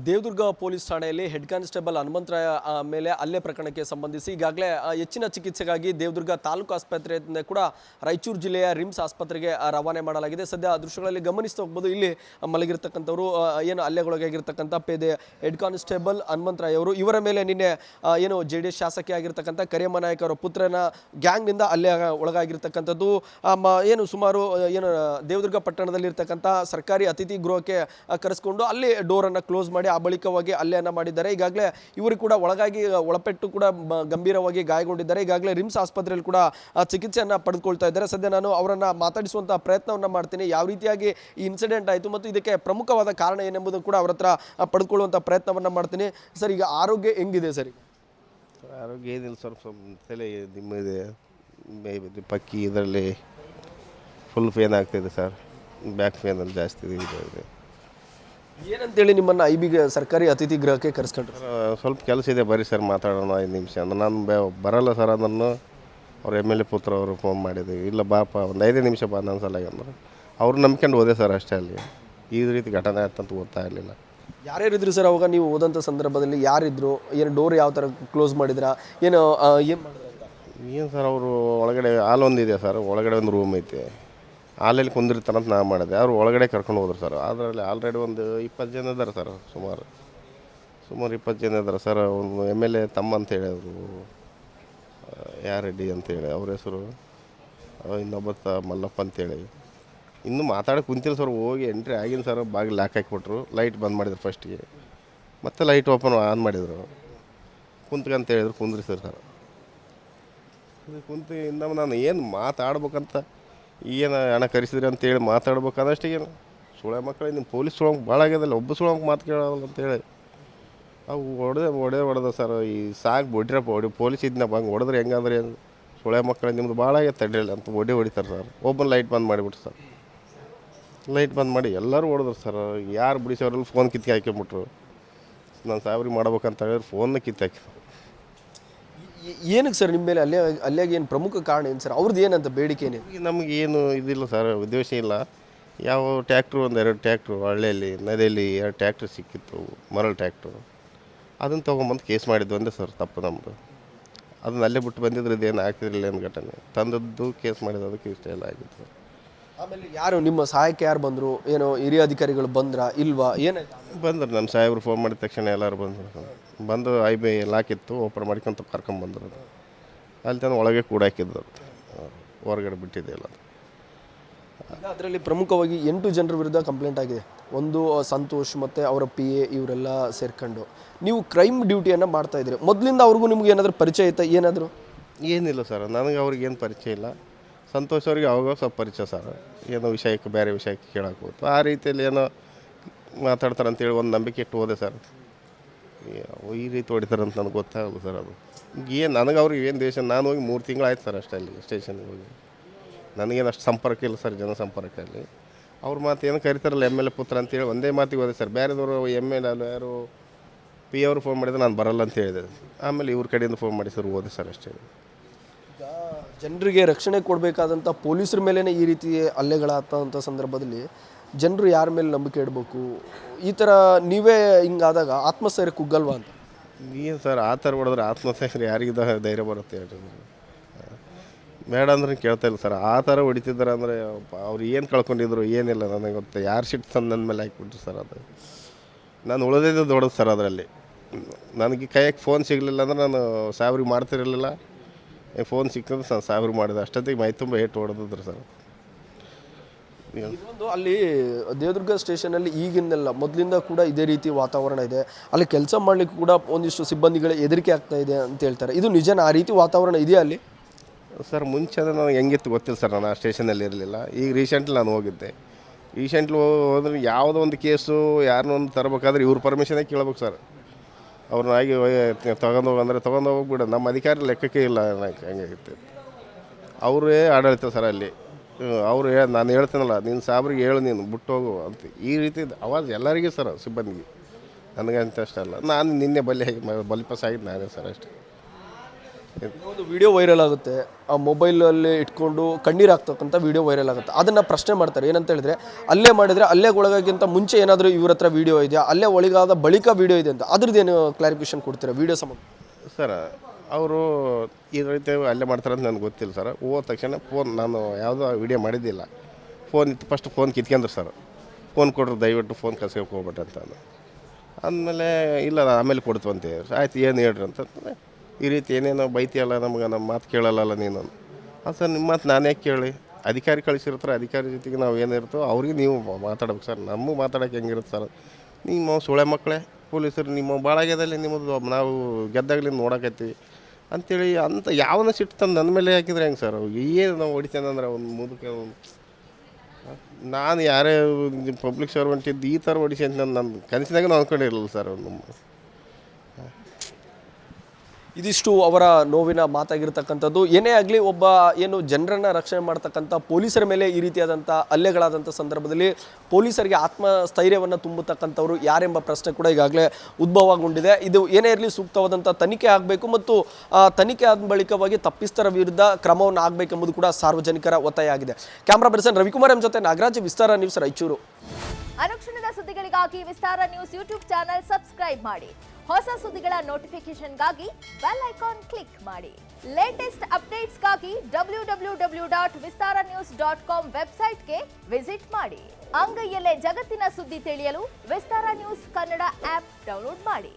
Devadurga police ಠಾಣೆಯಲ್ಲಿ head constable Hanumantharaya ಮೇಲೆ ಹಲ್ಲೆ ಪ್ರಕರಣಕ್ಕೆ ಸಂಬಂಧಿಸಿ ಈಗಾಗಲೇ ಹೆಚ್ಚಿನ ಚಿಕಿತ್ಸೆಗಾಗಿ ದೇವದುರ್ಗ ತಾಲೂಕು ಆಸ್ಪತ್ರೆಯಿಂದ ಕೂಡ ರಾಯಚೂರು ಜಿಲ್ಲೆಯ ರಿಮ್ಸ್ ಆಸ್ಪತ್ರೆಗೆ ರವಾನೆ ಮಾಡಲಾಗಿದೆ. ಸದ್ಯ ಆ ದೃಶ್ಯಗಳಲ್ಲಿ ಗಮನಿಸ್ತಾ ಹೋಗ್ಬೋದು. ಇಲ್ಲಿ ಮಲಗಿರ್ತಕ್ಕಂಥವರು ಏನು ಹಲ್ಲೆಗೊಳಗಾಗಿರ್ತಕ್ಕಂಥ ಪೇದೆ ಹೆಡ್ ಕಾನ್ಸ್ಟೇಬಲ್ ಹನುಮಂತರಾಯ್ ಅವರು, ಇವರ ಮೇಲೆ ನಿನ್ನೆ ಏನು JDS ಶಾಸಕಿ ಆಗಿರ್ತಕ್ಕಂಥ ಕರಿಯಮ್ಮ ನಾಯಕ್ ಅವರ ಪುತ್ರನ ಗ್ಯಾಂಗ್ನಿಂದ ಹಲ್ಲೆ ಒಳಗಾಗಿರ್ತಕ್ಕಂಥದ್ದು. ಏನು ಸುಮಾರು ಏನು ದೇವದುರ್ಗ ಪಟ್ಟಣದಲ್ಲಿರ್ತಕ್ಕಂಥ ಸರ್ಕಾರಿ ಅತಿಥಿ ಗೃಹಕ್ಕೆ ಕರೆಸ್ಕೊಂಡು ಅಲ್ಲಿ ಡೋರನ್ನು ಕ್ಲೋಸ್ ಮಾಡಿ ಆ ಬಳಿಕವಾಗಿ ಹಲ್ಲೆಯನ್ನು ಮಾಡಿದ್ದಾರೆ. ಈಗಾಗಲೇ ಇವರು ಕೂಡ ಒಳಪೆಟ್ಟು ಕೂಡ ಗಂಭೀರವಾಗಿ ಗಾಯಗೊಂಡಿದ್ದಾರೆ. ಈಗಾಗಲೇ ರಿಮ್ಸ್ ಆಸ್ಪತ್ರೆಯಲ್ಲಿ ಕೂಡ ಚಿಕಿತ್ಸೆಯನ್ನು ಪಡೆದುಕೊಳ್ತಾ ಇದ್ದಾರೆ. ಸದ್ಯ ನಾನು ಅವರನ್ನು ಮಾತಾಡಿಸುವಂಥ ಪ್ರಯತ್ನವನ್ನು ಮಾಡ್ತೀನಿ. ಯಾವ ರೀತಿಯಾಗಿ ಈ ಇನ್ಸಿಡೆಂಟ್ ಆಯಿತು ಮತ್ತು ಇದಕ್ಕೆ ಪ್ರಮುಖವಾದ ಕಾರಣ ಏನೆಂಬುದನ್ನು ಕೂಡ ಅವರ ಹತ್ರ ಪಡೆದುಕೊಳ್ಳುವಂಥ ಪ್ರಯತ್ನವನ್ನು ಮಾಡ್ತೀನಿ. ಸರ್, ಈಗ ಆರೋಗ್ಯ ಹೆಂಗಿದೆ ಸರ್? ಆರೋಗ್ಯ ಏನಿಲ್ಲ, ಸ್ವಲ್ಪ ತಲೆ ದಿಮ್ಮಿದೆ, ಪಕ್ಕಿ ಇದರಲ್ಲಿ ಫುಲ್ ಪೇನ್ ಆಗ್ತಾಯಿದೆ ಸರ್. ಬ್ಯಾಕ್ ಪೇನಲ್ಲಿ ಜಾಸ್ತಿ ಇದೆ. ಏನಂತೇಳಿ ನಿಮ್ಮನ್ನು IB ಸರ್ಕಾರಿ ಅತಿಥಿ ಗೃಹಕ್ಕೆ ಕರೆಸ್ಕೊಂಡ್ರು? ಸ್ವಲ್ಪ ಕೆಲಸ ಇದೆ, ಬರೀ ಸರ್ ಮಾತಾಡೋಣ 5 ನಿಮಿಷ ಅಂದ್ರೆ ನಾನು ಬರಲ್ಲ ಸರ್. ಅದನ್ನು ಅವ್ರ MLA ಪುತ್ರ ಅವರು ಫೋನ್ ಮಾಡಿದ್ವಿ, ಇಲ್ಲ ಬಾಪ ಒಂದು 5 ನಿಮಿಷ ಬಾ ನನ್ನ ಸಲ ಅಂದ್ರೆ ಅವ್ರು ನಂಬ್ಕೊಂಡು ಹೋದೆ ಸರ್. ಅಷ್ಟೇ, ಅಲ್ಲಿ ಈ ರೀತಿ ಘಟನೆ ಆಯ್ತಂತ ಗೊತ್ತಾಗಲಿಲ್ಲ. ಯಾರ್ಯಾರಿದ್ರು ಸರ್ ಅವಾಗ ನೀವು ಹೋದಂಥ ಸಂದರ್ಭದಲ್ಲಿ? ಯಾರಿದ್ರು? ಏನು ಡೋರ್ ಯಾವ ಥರ ಕ್ಲೋಸ್ ಮಾಡಿದ್ರಾ? ಏನು ಏನು ಸರ್, ಅವರು ಒಳಗಡೆ ಹಾಲ್ ಒಂದಿದೆ ಸರ್, ಒಳಗಡೆ ಒಂದು ರೂಮ್ ಐತೆ, ಹಾಲಲ್ಲಿ ಕುಂದಿರ್ತಾರಂತ ನಾ ಮಾಡಿದೆ. ಅವ್ರು ಒಳಗಡೆ ಕರ್ಕೊಂಡು ಹೋದ್ರು ಸರ್. ಅದರಲ್ಲಿ ಆಲ್ರೆಡಿ ಒಂದು 20 ಜನ ಇದ್ದಾರೆ ಸರ್. ಸುಮಾರು 20 ಜನ ಇದ್ದಾರೆ ಸರ್. ಒಂದು MLA ತಮ್ಮ ಅಂತೇಳಿ ಅವರು ಯಾರೆಡ್ಡಿ ಅಂತೇಳಿ ಅವ್ರ ಹೆಸರು, ಇನ್ನೊಬ್ಬ ಮಲ್ಲಪ್ಪ ಅಂತೇಳಿ. ಇನ್ನೂ ಮಾತಾಡೋಕೆ ಕುಂತಿಲ್ಲ ಸರ್. ಹೋಗಿ ಎಂಟ್ರಿ ಆಗಿಲ್ಲ ಸರ್. ಬಾಗಿಲು ಲಾಕ್ ಹಾಕಿಬಿಟ್ರು, ಲೈಟ್ ಬಂದ್ ಮಾಡಿದ್ರು ಫಸ್ಟಿಗೆ, ಮತ್ತೆ ಲೈಟ್ ಆನ್ ಮಾಡಿದರು. ಕುಂತ್ಕಂತ ಹೇಳಿದ್ರು, ಕುಂದ್ರಿ ಸರ್. ಕುಂತು ಇಂದ ನಾನು ಏನು ಮಾತಾಡ್ಬೇಕಂತ, ಏನು ಹಣ ಕರೆಸಿದ್ರಿ ಅಂತೇಳಿ ಮಾತಾಡ್ಬೇಕಂದಷ್ಟೇ. ಏನು ಸುಳೆ ಮಕ್ಕಳಿಗೆ ನಿಮ್ಮ ಪೊಲೀಸ್ ಸುಳಂಗೆ ಭಾಳ ಆಗ್ಯದಲ್ಲ, ಒಬ್ಬ ಸುಳಂಗೆ ಮಾತು ಕೇಳೋಲ್ಲ ಅಂತೇಳಿ ಅವು ಹೊಡೆದ ಸರ್. ಈ ಸಾಕು ಹೊಡಿ ಪೊಲೀಸ್ ಇದ್ನಪ್ಪ, ಹಂಗೆ ಹೊಡೆದ್ರೆ ಹೆಂಗಂದ್ರೆ ಸುಳೆ ಮಕ್ಕಳು ನಿಮ್ಮದು ಭಾಳ ಆಗ್ಯದ ತಡ್ರಿಲ್ಲ ಅಂತ ಹೊಡಿತಾರೆ ಸರ್. ಒಬ್ಬನ ಲೈಟ್ ಬಂದ್ ಮಾಡಿಬಿಟ್ರು ಸರ್. ಲೈಟ್ ಬಂದ್ ಮಾಡಿ ಎಲ್ಲರೂ ಹೊಡೆದ್ರು ಸರ್. ಯಾರು ಬಿಡಿಸೋರಲ್ಲಿ ಫೋನ್ ಕಿತ್ತಿ ಹಾಕಿಬಿಟ್ರು. ನಾನು ಸಾಬ್ರಿಗೆ ಮಾಡ್ಬೇಕಂತ ಹೇಳಿದ್ರೆ ಫೋನ್ನ ಕಿತ್ತು ಹಾಕಿ. ಏನಕ್ಕೆ ಸರ್ ನಿಮ್ಮ ಮೇಲೆ ಅಲ್ಲಿಯಾಗಿ ಏನು ಪ್ರಮುಖ ಕಾರಣ ಏನು ಸರ್? ಅವ್ರದ್ದು ಏನಂತ ಬೇಡಿಕೆ ಏನಿದೆ? ನಮಗೇನು ಇದಿಲ್ಲ ಸರ್, ಉದ್ದೇಶ ಇಲ್ಲ. ಯಾವ ಟ್ಯಾಕ್ಟ್ರು, 2 ಟ್ಯಾಕ್ಟ್ರು ಹಳ್ಳಿಯಲ್ಲಿ ನದಿಯಲ್ಲಿ 2 ಟ್ಯಾಕ್ಟ್ರು ಸಿಕ್ಕಿತ್ತು, ಮರಳು ಟ್ಯಾಕ್ಟ್ರು. ಅದನ್ನು ತೊಗೊಂಬಂದು ಕೇಸ್ ಮಾಡಿದ್ದು ಒಂದೇ ಸರ್ ತಪ್ಪು ನಮ್ಮದು. ಅದನ್ನ ಅಲ್ಲೇ ಬಿಟ್ಟು ಬಂದಿದ್ರೆ ಇದೇನು ಆಗ್ತಿರಲಿಲ್ಲ, ಏನು ಘಟನೆ ತಂದದ್ದು ಕೇಸ್ ಮಾಡಿದ್ದಕ್ಕೆ ಇಷ್ಟ ಎಲ್ಲ ಆಗಿತ್ತು. ಆಮೇಲೆ ಯಾರು ನಿಮ್ಮ ಸಹಾಯಕ್ಕೆ ಯಾರು ಬಂದರು? ಏನೋ ಹಿರಿಯ ಅಧಿಕಾರಿಗಳು ಬಂದ್ರಾ ಇಲ್ವಾ? ಏನಾಯ್ತು? ಬಂದರು, ನಮ್ಮ ಸಾಹೇಬ್ರು ಫೋನ್ ಮಾಡಿದ ತಕ್ಷಣ ಎಲ್ಲರೂ ಬಂದು IB ಲಾಕ್ ಇತ್ತು, ಓಪನ್ ಮಾಡ್ಕೊಂತ ಕರ್ಕೊಂಬಂದರು. ಅಲ್ಲಿ ತನಕ ಒಳಗೆ ಕೂಡ ಹಾಕಿದ್ದು, ಹೊರಗಡೆ ಬಿಟ್ಟಿದೆ ಎಲ್ಲ. ಅದರಲ್ಲಿ ಪ್ರಮುಖವಾಗಿ 8 ಜನರ ವಿರುದ್ಧ ಕಂಪ್ಲೇಂಟ್ ಆಗಿದೆ. ಒಂದು ಸಂತೋಷ್ ಮತ್ತು ಅವರ PA ಇವರೆಲ್ಲ ಸೇರ್ಕೊಂಡು ನೀವು ಕ್ರೈಮ್ ಡ್ಯೂಟಿಯನ್ನು ಮಾಡ್ತಾಯಿದ್ರಿ. ಮೊದಲಿಂದ ಅವ್ರಿಗೂ ನಿಮ್ಗೆ ಏನಾದರೂ ಪರಿಚಯ ಐತಾ? ಏನಾದರೂ? ಏನಿಲ್ಲ ಸರ್, ನನಗೆ ಅವ್ರಿಗೇನು ಪರಿಚಯ ಇಲ್ಲ. ಸಂತೋಷ್ ಅವ್ರಿಗೆ ಅವಾಗ ಸ್ವಲ್ಪ ಪರಿಚಯ ಸರ್. ಏನೋ ವಿಷಯಕ್ಕೆ ಬೇರೆ ವಿಷಯಕ್ಕೆ ಕೇಳಕ್ಕೆ ಹೋಗ್ತು, ಆ ರೀತಿಯಲ್ಲಿ ಏನೋ ಮಾತಾಡ್ತಾರೆ ಅಂತೇಳಿ ಒಂದು ನಂಬಿಕೆ ಇಟ್ಟು ಹೋದೆ ಸರ್. ಈ ರೀತಿ ಹೊಡಿತಾರೆ ಅಂತ ನನಗೆ ಗೊತ್ತಾಗಲ್ಲ ಸರ್. ಅದು ಏನು ನನಗೆ ಅವ್ರಿಗೆ ಏನು ದೇಶ, ನಾನು ಹೋಗಿ 3 ತಿಂಗಳಾಯ್ತು ಸರ್ ಅಷ್ಟೇ ಅಲ್ಲಿ ಸ್ಟೇಷನ್ಗೆ ಹೋಗಿ. ನನಗೇನು ಅಷ್ಟು ಸಂಪರ್ಕ ಇಲ್ಲ ಸರ್ ಜನಸಂಪರ್ಕಲ್ಲಿ. ಅವ್ರ ಮಾತು ಏನು ಕರಿತಾರಲ್ಲ MLA ಪುತ್ರ ಅಂತೇಳಿ ಒಂದೇ ಮಾತಿಗೆ ಹೋದೆ ಸರ್. ಬೇರೆದವರು MLA ಯಾರು PA ಅವರು ಫೋನ್ ಮಾಡಿದ್ರೆ ನಾನು ಬರಲ್ಲ ಅಂತ ಹೇಳಿದೆ. ಆಮೇಲೆ ಇವ್ರ ಕಡೆಯಿಂದ ಫೋನ್ ಮಾಡಿ ಸರ್ ಹೋದೆ ಸರ್ ಅಷ್ಟೇ. ಈಗ ಜನರಿಗೆ ರಕ್ಷಣೆ ಕೊಡಬೇಕಾದಂಥ ಪೊಲೀಸರ ಮೇಲೇ ಈ ರೀತಿ ಹಲ್ಲೆಗಳಾಗ್ತಂಥ ಸಂದರ್ಭದಲ್ಲಿ ಜನರು ಯಾರ ಮೇಲೆ ನಂಬಿಕೆ ಇಡಬೇಕು? ಈ ಥರ ನೀವೇ ಹಿಂಗಾದಾಗ ಆತ್ಮಸ್ಥೈರ್ಯ ಕುಗ್ಗಲ್ವಾ ಅಂತ? ಏನು ಸರ್, ಆ ಥರ ಹೊಡೆದ್ರೆ ಆತ್ಮಸ್ಥೈರ್ಯ ಯಾರಿಗೆ ಧೈರ್ಯ ಬರುತ್ತೆ ಹೇಳ್ರಿ? ಬೇಡ ಅಂದ್ರೆ ಕೇಳ್ತಾ ಇಲ್ಲ ಸರ್. ಆ ಥರ ಹೊಡಿತಿದ್ದಾರೆ ಅಂದರೆ ಅವ್ರು ಏನು ಕಳ್ಕೊಂಡಿದ್ರು ಏನಿಲ್ಲ ನನಗೆ ಗೊತ್ತು. ಯಾರು ಸಿಟ್ಟು ತಂದು ನನ್ನ ಮೇಲೆ ಹಾಕಿಬಿಟ್ರು ಸರ್. ಅದು ನಾನು ಉಳಿದಿದ್ದು ದೊಡ್ಡದು ಸರ್. ಅದರಲ್ಲಿ ನನಗೆ ಕೈಯಾಗೆ ಫೋನ್ ಸಿಗಲಿಲ್ಲ ಅಂದ್ರೆ ನಾನು ಸಾಬ್ರಿಗೆ ಮಾಡ್ತಿರಲಿಲ್ಲ. ಫೋನ್ ಸಿಕ್ಕಿದ್ರೆ ನಾನು ಸಾಬ್ರಿಗೆ ಮಾಡಿದೆ. ಅಷ್ಟೊತ್ತಿಗೆ ಮೈ ತುಂಬ ಏಟು ಹೊಡೆದಿದ್ರು ಸರ್. ಇನ್ನೊಂದು, ಅಲ್ಲಿ ದೇವದುರ್ಗ ಸ್ಟೇಷನಲ್ಲಿ ಈಗಿನೆಲ್ಲ ಮೊದಲಿಂದ ಕೂಡ ಇದೇ ರೀತಿ ವಾತಾವರಣ ಇದೆ. ಅಲ್ಲಿ ಕೆಲಸ ಮಾಡಲಿಕ್ಕೆ ಕೂಡ ಒಂದಿಷ್ಟು ಸಿಬ್ಬಂದಿಗಳ ಹೆದರಿಕೆ ಆಗ್ತಾ ಇದೆ ಅಂತ ಹೇಳ್ತಾರೆ. ಇದು ನಿಜನ? ಆ ರೀತಿ ವಾತಾವರಣ ಇದೆಯಾ ಅಲ್ಲಿ? ಸರ್, ಮುಂಚೆ ನನಗೆ ಹೆಂಗಿತ್ತು ಗೊತ್ತಿಲ್ಲ ಸರ್. ನಾನು ಆ ಸ್ಟೇಷನಲ್ಲಿ ಇರಲಿಲ್ಲ. ಈಗ ರೀಸೆಂಟ್ಲಿ ನಾನು ಹೋಗಿದ್ದೆ. ರೀಸೆಂಟ್ಲಿ ಹೋದ್ರೆ ಯಾವುದೋ ಒಂದು ಕೇಸು ಯಾರನ್ನೋ ಒಂದು ತರಬೇಕಾದ್ರೆ ಇವ್ರ ಪರ್ಮಿಷನೇ ಕೇಳ್ಬೇಕು ಸರ್. ಅವ್ರನ್ನಾಗಿ ತೊಗೊಂಡೋಗಂದ್ರೆ ತೊಗೊಂಡೋಗ್ಬಿಡ. ನಮ್ಮ ಅಧಿಕಾರಿ ಲೆಕ್ಕಕ್ಕೆ ಇಲ್ಲ. ಹೆಂಗಾಗಿತ್ತು ಅವರೇ ಆಡಳಿತ ಸರ್ ಅಲ್ಲಿ. ಅವರು ನಾನು ಹೇಳ್ತೀನಲ್ಲ, ನೀನು ಸಾಬ್ರಿಗೆ ಹೇಳು, ನೀನು ಬಿಟ್ಟು ಹೋಗು ಅಂತ. ಈ ರೀತಿ ಅವಾಜ್ ಎಲ್ಲರಿಗೂ ಸರ್, ಸಿಬ್ಬಂದಿಗೆ. ನನಗಂತ ಅಷ್ಟೇ ಅಲ್ಲ, ನಾನು ನಿನ್ನೆ ಬಲಿಪಾಸ್ ಆಗಿದ್ದು ನಾನೇ ಸರ್ ಅಷ್ಟೇ. ಒಂದು ವಿಡಿಯೋ ವೈರಲ್ ಆಗುತ್ತೆ, ಆ ಮೊಬೈಲಲ್ಲಿ ಇಟ್ಕೊಂಡು ಕಣ್ಣೀರು ಹಾಕ್ತಕ್ಕಂಥ ವಿಡಿಯೋ ವೈರಲ್ ಆಗುತ್ತೆ. ಅದನ್ನು ಪ್ರಶ್ನೆ ಮಾಡ್ತಾರೆ, ಏನಂತ ಹೇಳಿದ್ರೆ ಅಲ್ಲೇ ಮಾಡಿದರೆ ಅಲ್ಲೇ ಒಳಗಾಗಿಂತ ಮುಂಚೆ ಏನಾದರೂ ಇವ್ರ ಹತ್ರ ವಿಡಿಯೋ ಇದೆಯಾ, ಅಲ್ಲೇ ಒಳಗಾದ ಬಳಿಕ ವಿಡಿಯೋ ಇದೆ ಅಂತ, ಅದ್ರದ್ದೇನು ಕ್ಲಾರಿಫಿಕೇಶನ್ ಕೊಡ್ತೀರಾ ವಿಡಿಯೋ ಸಂಬಂಧ? ಸರ್ ಅವರು ಈ ರೀತಿ ಅಲ್ಲೇ ಮಾಡ್ತಾರೆ ಅಂತ ನನಗೆ ಗೊತ್ತಿಲ್ಲ ಸರ್. ಹೋದ ತಕ್ಷಣ ಫೋನ್, ನಾನು ಯಾವುದೋ ವಿಡಿಯೋ ಮಾಡಿದ್ದಿಲ್ಲ, ಫೋನ್ ಇತ್ತು, ಫಸ್ಟ್ ಫೋನ್ ಕಿತ್ಕೊಂಡ್ರು ಸರ್. ಫೋನ್ ಕೊಡ್ರು, ದಯವಿಟ್ಟು ಫೋನ್ ಕಸ್ಕೋಕೆ ಹೋಗ್ಬೇಡ್ರಿ ಅಂತ ಅಂದಮೇಲೆ ಇಲ್ಲ ನಾನು ಆಮೇಲೆ ಕೊಡ್ತವಂತೆ. ಆಯ್ತು ಏನು ಹೇಳ್ರಿ ಅಂತಂದರೆ ಈ ರೀತಿ ಏನೇನೋ ಬೈತಿಯಲ್ಲ ನಮ್ಗೆ, ನಮ್ಮ ಮಾತು ಕೇಳಲ್ಲ ನೀನು. ಹಾಂ ಸರ್, ನಿಮ್ಮ ಮಾತು ನಾನೇ ಕೇಳಿ, ಅಧಿಕಾರಿ ಕಳಿಸಿರ್ತಾರೆ, ಅಧಿಕಾರಿ ಜೊತೆಗೆ ನಾವು ಏನಿರ್ತೋ ಅವ್ರಿಗೆ ನೀವು ಮಾತಾಡ್ಬೇಕು ಸರ್, ನಮಗೂ ಮಾತಾಡೋಕೆ ಹೆಂಗಿರುತ್ತೆ ಸರ್. ನಿಮ್ಮ ಸುಳೆ ಮಕ್ಕಳೇ ಪೊಲೀಸರು, ನಿಮ್ಮ ಬಾಳಾಗ್ಯದಲ್ಲಿ ನಿಮ್ಮದು ನಾವು ಗೆದ್ದಾಗಲಿಂದ ನೋಡಕತ್ತೀವಿ ಅಂಥೇಳಿ ಅಂತ ಯಾವನ ಸಿಟ್ಟು ತಂದು ನನ್ನ ಮೇಲೆ ಹಾಕಿದ್ರೆ ಹೆಂಗೆ ಸರ್? ಏನು ನಾವು ಹೊಡಿತೇನಂದ್ರೆ ಒಂದು ಮುದುಕ, ನಾನು ಯಾರೇ ಪಬ್ಲಿಕ್ ಸರ್ವೆಂಟ್ ಇದ್ದು ಈ ಥರ ಹೊಡಿಸಿ ಅಂತ ನನ್ನ ಕನಸಿನಾಗ ನಾವು ಅಂದ್ಕೊಂಡಿರಲಿಲ್ಲ ಸರ್. ಇದಿಷ್ಟು ಅವರ ನೋವಿನ ಮಾತಾಗಿರ್ತಕ್ಕಂಥದ್ದು. ಏನೇ ಆಗಲಿ, ಒಬ್ಬ ಏನು ಜನರನ್ನು ರಕ್ಷಣೆ ಮಾಡ್ತಕ್ಕಂಥ ಪೊಲೀಸರ ಮೇಲೆ ಈ ರೀತಿಯಾದಂಥ ಹಲ್ಲೆಗಳಾದಂಥ ಸಂದರ್ಭದಲ್ಲಿ ಪೊಲೀಸರಿಗೆ ಆತ್ಮಸ್ಥೈರ್ಯವನ್ನು ತುಂಬತಕ್ಕಂಥವ್ರು ಯಾರೆಂಬ ಪ್ರಶ್ನೆ ಕೂಡ ಈಗಾಗಲೇ ಉದ್ಭವಗೊಂಡಿದೆ. ಇದು ಏನೇ ಇರಲಿ ಸೂಕ್ತವಾದಂಥ ತನಿಖೆ ಆಗಬೇಕು ಮತ್ತು ತನಿಖೆ ಆದ ಬಳಿಕವಾಗಿ ತಪ್ಪಿಸ್ತರ ವಿರುದ್ಧ ಕ್ರಮವನ್ನು ಆಗಬೇಕೆಂಬುದು ಕೂಡ ಸಾರ್ವಜನಿಕರ ಒತ್ತಾಯ ಆಗಿದೆ. ಕ್ಯಾಮ್ರಾ ಪರ್ಸನ್ ರವಿಕುಮಾರ್ ಎಂ ಜೊತೆ ನಾಗರಾಜ್, ವಿಸ್ತಾರ ನ್ಯೂಸ್, ರಾಯಚೂರು. ಅನುಕ್ಷಣದ ಸುದ್ದಿಗಳಿಗಾಗಿ ವಿಸ್ತಾರ ನ್ಯೂಸ್ ಯೂಟ್ಯೂಬ್ ಚಾನೆಲ್ ಸಬ್ಸ್ಕ್ರೈಬ್ ಮಾಡಿ. ಹೊಸ ಸುದ್ದಿಗಳ ನೋಟಿಫಿಕೇಶನ್ಗಾಗಿ ಬೆಲ್ ಐಕಾನ್ ಕ್ಲಿಕ್ ಮಾಡಿ. ಲೇಟೆಸ್ಟ್ ಅಪ್ಡೇಟ್ಸ್ಗಾಗಿ www.vistaranews.com ವೆಬ್ಸೈಟ್ಗೆ ವಿಸಿಟ್ ಮಾಡಿ. ಅಂಗೈಯಲ್ಲೇ ಜಗತ್ತಿನ ಸುದ್ದಿ ತಿಳಿಯಲು ವಿಸ್ತಾರ ನ್ಯೂಸ್ ಕನ್ನಡ ಆಪ್ ಡೌನ್ಲೋಡ್ ಮಾಡಿ.